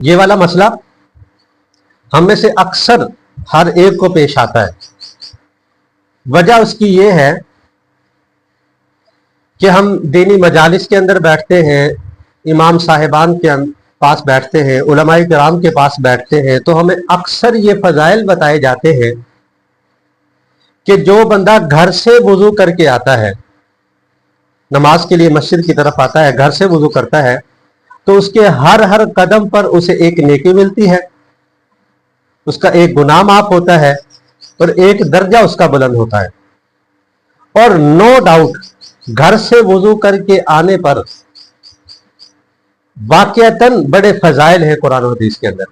یہ والا مسئلہ ہم میں سے اکثر ہر ایک کو پیش آتا ہے. وجہ اس کی یہ ہے کہ ہم دینی مجالس کے اندر بیٹھتے ہیں، امام صاحبان کے پاس بیٹھتے ہیں، علماء کرام کے پاس بیٹھتے ہیں، تو ہمیں اکثر یہ فضائل بتائے جاتے ہیں کہ جو بندہ گھر سے وضو کر کے آتا ہے، نماز کے لیے مسجد کی طرف آتا ہے، گھر سے وضو کرتا ہے، تو اس کے ہر قدم پر اسے ایک نیکی ملتی ہے، اس کا ایک گناہ معاف ہوتا ہے اور ایک درجہ اس کا بلند ہوتا ہے. اور نو ڈاؤٹ گھر سے وضو کر کے آنے پر واقعتاً بڑے فضائل ہیں قرآن و حدیث کے اندر.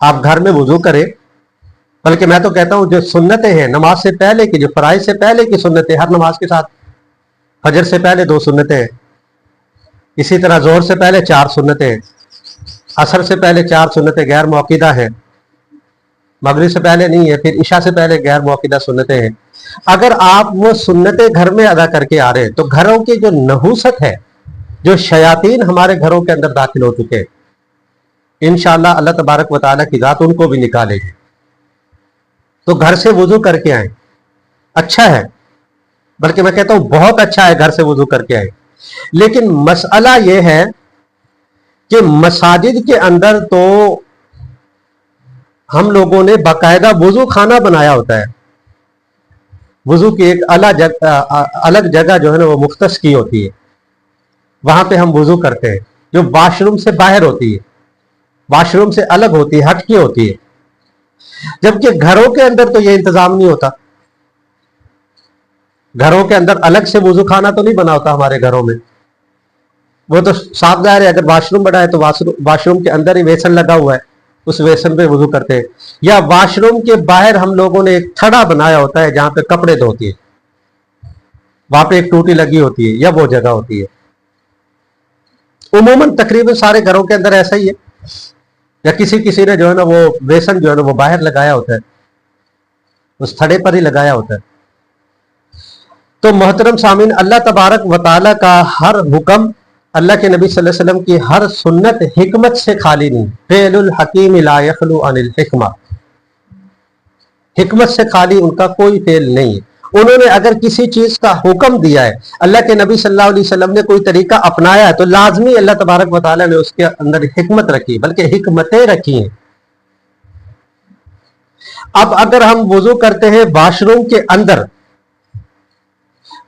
آپ گھر میں وضو کریں، بلکہ میں تو کہتا ہوں جو سنتیں ہیں نماز سے پہلے کی، جو فرائض سے پہلے کی سنتیں ہر نماز کے ساتھ، فجر سے پہلے 2 سنتیں ہیں، اسی طرح ظہر سے پہلے 4 سنتیں ہیں، عصر سے پہلے 4 سنتیں غیر موقدہ ہیں، مغرب سے پہلے نہیں ہے، پھر عشاء سے پہلے غیر موقدہ سنتیں ہیں. اگر آپ وہ سنتیں گھر میں ادا کر کے آ رہے ہیں تو گھروں کی جو نحوست ہے، جو شیاطین ہمارے گھروں کے اندر داخل ہو چکے ہیں، انشاءاللہ اللہ تبارک و تعالیٰ کی ذات ان کو بھی نکالے گی. تو گھر سے وضو کر کے آئیں، اچھا ہے، بلکہ میں کہتا ہوں بہت اچھا ہے گھر سے وضو کر کے آئیں. لیکن مسئلہ یہ ہے کہ مساجد کے اندر تو ہم لوگوں نے باقاعدہ وضو خانہ بنایا ہوتا ہے، وضو کی ایک الگ جگہ جو ہے نا وہ مختص کی ہوتی ہے، وہاں پہ ہم وضو کرتے ہیں، جو واش روم سے باہر ہوتی ہے، واش روم سے الگ ہوتی ہے، ہٹ کے ہوتی ہے. جبکہ گھروں کے اندر تو یہ انتظام نہیں ہوتا. گھروں کے اندر الگ سے وضو خانہ تو نہیں بنا ہوتا ہمارے گھروں میں. وہ تو صاف ظاہر ہے، اگر واش روم بنا ہے تو واش روم کے اندر ہی بیسن لگا ہوا ہے، اس بیسن پہ وضو کرتے ہیں. یا واش روم کے باہر ہم لوگوں نے ایک تھڑا بنایا ہوتا ہے جہاں پہ کپڑے دھوتی ہے، وہاں پہ ایک ٹوٹی لگی ہوتی ہے یا وہ جگہ ہوتی ہے. عموماً تقریباً سارے گھروں کے اندر ایسا ہی ہے، یا کسی نے جو ہے نا وہ بیسن جو ہے نا وہ باہر لگایا ہوتا ہے، اس تھڑے پر ہی لگایا ہوتا ہے. تو محترم سامعین، اللہ تبارک و تعالیٰ کا ہر حکم، اللہ کے نبی صلی اللہ علیہ وسلم کی ہر سنت حکمت سے خالی نہیں. فعل الحکیم لا یخلو عن الحکمہ، حکمت سے خالی ان کا کوئی فعل نہیں ہے. انہوں نے اگر کسی چیز کا حکم دیا ہے، اللہ کے نبی صلی اللہ علیہ وسلم نے کوئی طریقہ اپنایا ہے، تو لازمی اللہ تبارک و تعالیٰ نے اس کے اندر حکمت رکھی، بلکہ حکمتیں رکھی ہیں. اب اگر ہم وضو کرتے ہیں واش روم کے اندر،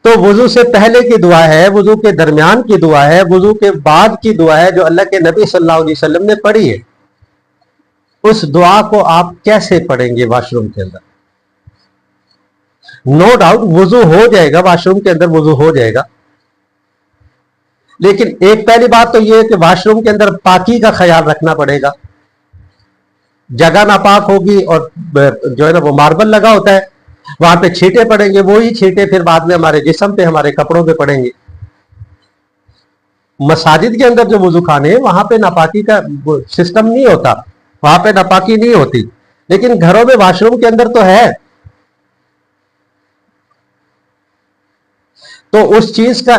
تو وضو سے پہلے کی دعا ہے، وضو کے درمیان کی دعا ہے، وضو کے بعد کی دعا ہے جو اللہ کے نبی صلی اللہ علیہ وسلم نے پڑھی ہے. اس دعا کو آپ کیسے پڑھیں گے واش روم کے اندر؟ نو ڈاؤٹ وضو ہو جائے گا، واش روم کے اندر وضو ہو جائے گا، لیکن ایک پہلی بات تو یہ ہے کہ واش روم کے اندر پاکی کا خیال رکھنا پڑے گا. جگہ ناپاک ہوگی اور جو ہے نا وہ ماربل لگا ہوتا ہے، وہاں پہ چھینٹے پڑیں گے، وہی چھینٹے پھر بعد میں ہمارے جسم پہ، ہمارے کپڑوں پہ پڑیں گے. مساجد کے اندر جو وضو خانے ہیں وہاں پہ ناپاکی کا سسٹم نہیں ہوتا، وہاں پہ ناپاکی نہیں ہوتی، لیکن گھروں میں واش روم کے اندر تو ہے. تو اس چیز کا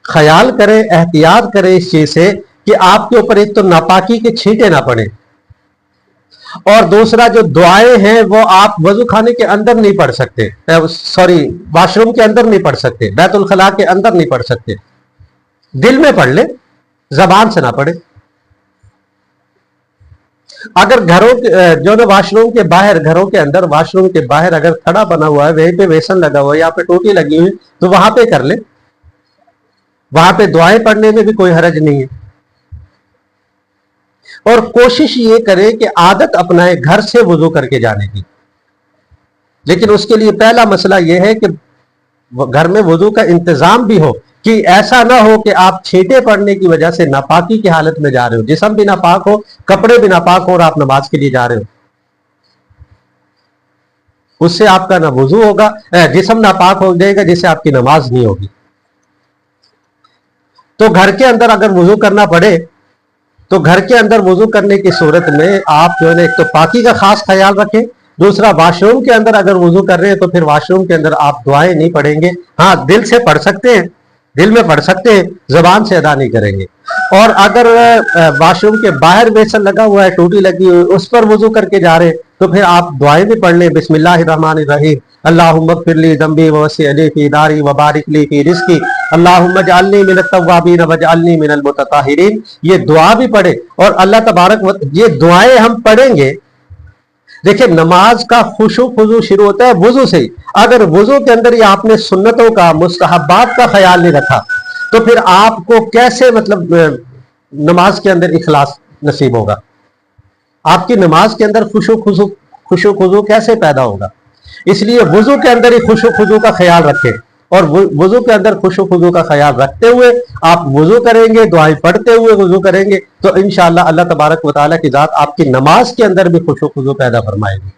خیال کریں، احتیاط کریں اس چیز سے کہ آپ کے اوپر ایک تو ناپاکی کے چھینٹے نہ پڑیں، اور دوسرا جو دعائیں ہیں وہ آپ وضو خانے کے اندر نہیں پڑھ سکتے، واش روم کے اندر نہیں پڑھ سکتے، بیت الخلاء کے اندر نہیں پڑھ سکتے. دل میں پڑھ لیں، زبان سے نہ پڑھے. اگر گھروں جو نا واش روم کے باہر، گھروں کے اندر واش روم کے باہر اگر تھڑا بنا ہوا ہے، وہیں پہ بیسن لگا ہوا ہے، یا پہ ٹوٹی لگی ہوئی، تو وہاں پہ کر لیں، وہاں پہ دعائیں پڑھنے میں بھی کوئی حرج نہیں ہے. اور کوشش یہ کرے کہ عادت اپنائے گھر سے وضو کر کے جانے کی. لیکن اس کے لیے پہلا مسئلہ یہ ہے کہ گھر میں وضو کا انتظام بھی ہو، کہ ایسا نہ ہو کہ آپ چھینٹے پڑنے کی وجہ سے ناپاکی کی حالت میں جا رہے ہو، جسم بھی ناپاک ہو، کپڑے بھی ناپاک ہو، اور آپ نماز کے لیے جا رہے ہو. اس سے آپ کا نہ وضو ہوگا، جسم ناپاک ہو جائے گا، جس سے آپ کی نماز نہیں ہوگی. تو گھر کے اندر اگر وضو کرنا پڑے تو گھر کے اندر وضو کرنے کی صورت میں آپ جو ہے ایک تو پاکی کا خاص خیال رکھیں، دوسرا واش روم کے اندر اگر وضو کر رہے ہیں تو پھر واش روم کے اندر آپ دعائیں نہیں پڑھیں گے. ہاں دل سے پڑھ سکتے ہیں، دل میں پڑھ سکتے ہیں، زبان سے ادا نہیں کریں گے۔ اور اگر واش روم کے باہر بیسن لگا ہوا ہے، ٹوٹی لگی ہوئی، اس پر وضو کر کے جا رہے تو پھر آپ دعائیں بھی پڑھ لیں، بسم اللہ الرحمن الرحیم، اللہم اغفر لی ذنبی ووسع لی فی داری وبارک لی فی رزقی، اللہم اجعلنی من التوابین واجعلنی من المتطہرین، یہ دعا بھی پڑھے۔ اور اللہ تبارک یہ دعائیں ہم پڑھیں گے۔ دیکھیں نماز کا خشوع خضوع شروع ہوتا ہے وضو سے ہی۔ اگر وضو کے اندر ہی آپ نے سنتوں کا، مستحبات کا خیال نہیں رکھا تو پھر آپ کو کیسے نماز کے اندر اخلاص نصیب ہوگا؟ آپ کی نماز کے اندر خشوع خضوع کیسے پیدا ہوگا؟ اس لیے وضو کے اندر ہی خشوع خضوع کا خیال رکھیں، اور وضو کے اندر خشوع خضوع کا خیال رکھتے ہوئے آپ وضو کریں گے، دعائیں پڑھتے ہوئے وضو کریں گے تو انشاءاللہ اللہ تبارک و تعالیٰ کی ذات آپ کی نماز کے اندر بھی خشوع خضوع پیدا فرمائے گی۔